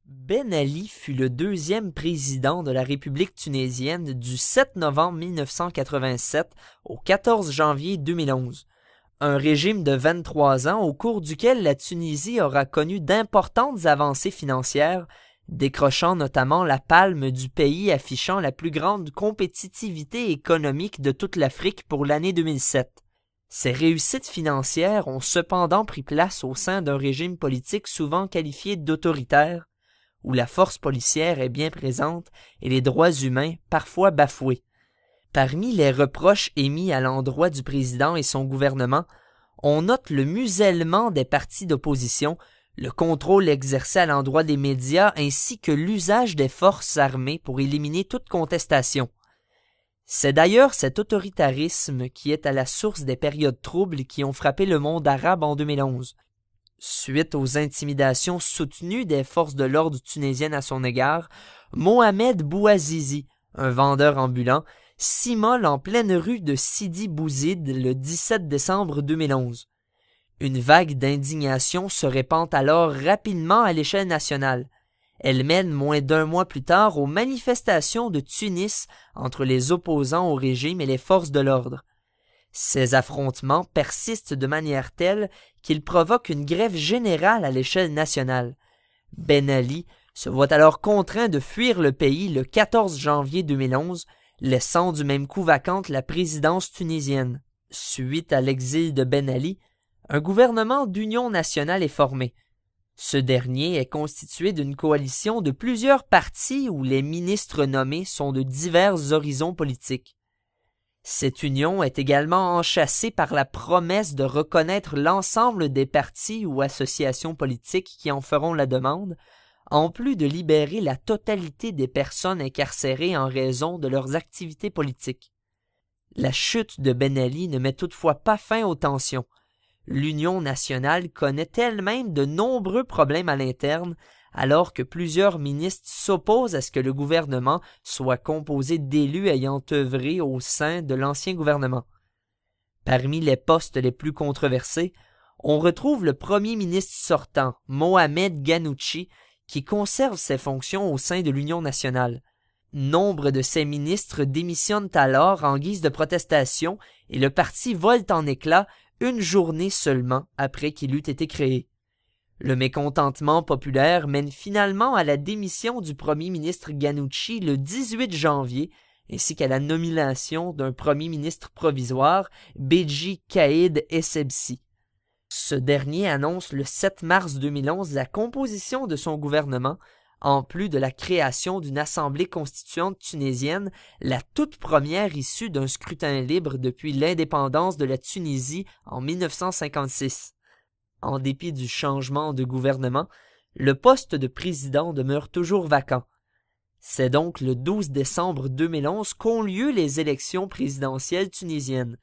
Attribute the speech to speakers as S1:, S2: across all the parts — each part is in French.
S1: Ben Ali fut le deuxième président de la République tunisienne du 7 novembre 1987 au 14 janvier 2011. Un régime de 23 ans au cours duquel la Tunisie aura connu d'importantes avancées financières, décrochant notamment la palme du pays affichant la plus grande compétitivité économique de toute l'Afrique pour l'année 2007. Ces réussites financières ont cependant pris place au sein d'un régime politique souvent qualifié d'autoritaire, où la force policière est bien présente et les droits humains parfois bafoués. Parmi les reproches émis à l'endroit du président et son gouvernement, on note le musellement des partis d'opposition, le contrôle exercé à l'endroit des médias ainsi que l'usage des forces armées pour éliminer toute contestation. C'est d'ailleurs cet autoritarisme qui est à la source des périodes troubles qui ont frappé le monde arabe en 2011. Suite aux intimidations soutenues des forces de l'ordre tunisiennes à son égard, Mohamed Bouazizi, un vendeur ambulant, s'immole en pleine rue de Sidi Bouzid le 17 décembre 2011. Une vague d'indignation se répand alors rapidement à l'échelle nationale. Elle mène moins d'un mois plus tard aux manifestations de Tunis entre les opposants au régime et les forces de l'ordre. Ces affrontements persistent de manière telle qu'ils provoquent une grève générale à l'échelle nationale. Ben Ali se voit alors contraint de fuir le pays le 14 janvier 2011, laissant du même coup vacante la présidence tunisienne. Suite à l'exil de Ben Ali, un gouvernement d'union nationale est formé. Ce dernier est constitué d'une coalition de plusieurs partis où les ministres nommés sont de divers horizons politiques. Cette union est également enchâssée par la promesse de reconnaître l'ensemble des partis ou associations politiques qui en feront la demande, en plus de libérer la totalité des personnes incarcérées en raison de leurs activités politiques. La chute de Ben Ali ne met toutefois pas fin aux tensions. L'Union nationale connaît elle-même de nombreux problèmes à l'interne, alors que plusieurs ministres s'opposent à ce que le gouvernement soit composé d'élus ayant œuvré au sein de l'ancien gouvernement. Parmi les postes les plus controversés, on retrouve le premier ministre sortant, Mohamed Ghannouchi, qui conserve ses fonctions au sein de l'Union nationale. Nombre de ces ministres démissionnent alors en guise de protestation et le parti vole en éclats une journée seulement après qu'il eut été créé. Le mécontentement populaire mène finalement à la démission du premier ministre Ghannouchi le 18 janvier, ainsi qu'à la nomination d'un premier ministre provisoire, Béji Caïd Essebsi. Ce dernier annonce le 7 mars 2011 la composition de son gouvernement, en plus de la création d'une assemblée constituante tunisienne, la toute première issue d'un scrutin libre depuis l'indépendance de la Tunisie en 1956. En dépit du changement de gouvernement, le poste de président demeure toujours vacant. C'est donc le 12 décembre 2011 qu'ont lieu les élections présidentielles tunisiennes.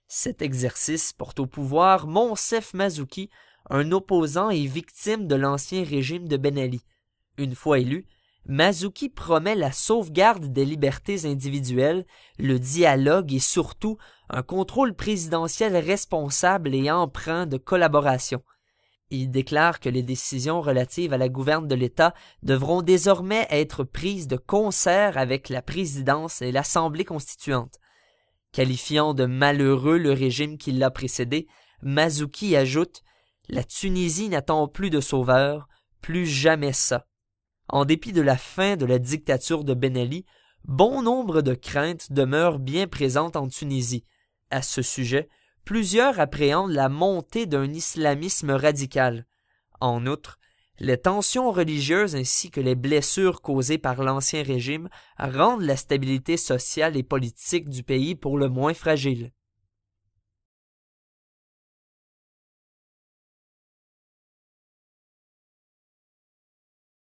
S1: Cet exercice porte au pouvoir Monsef Mazouki, un opposant et victime de l'ancien régime de Ben Ali. Une fois élu, Mazouki promet la sauvegarde des libertés individuelles, le dialogue et surtout un contrôle présidentiel responsable et empreint de collaboration. Il déclare que les décisions relatives à la gouverne de l'État devront désormais être prises de concert avec la présidence et l'Assemblée constituante. Qualifiant de malheureux le régime qui l'a précédé, Mazouki ajoute « La Tunisie n'attend plus de sauveur, plus jamais ça ». En dépit de la fin de la dictature de Ben Ali, bon nombre de craintes demeurent bien présentes en Tunisie. À ce sujet, plusieurs appréhendent la montée d'un islamisme radical. En outre, les tensions religieuses ainsi que les blessures causées par l'ancien régime rendent la stabilité sociale et politique du pays pour le moins fragile.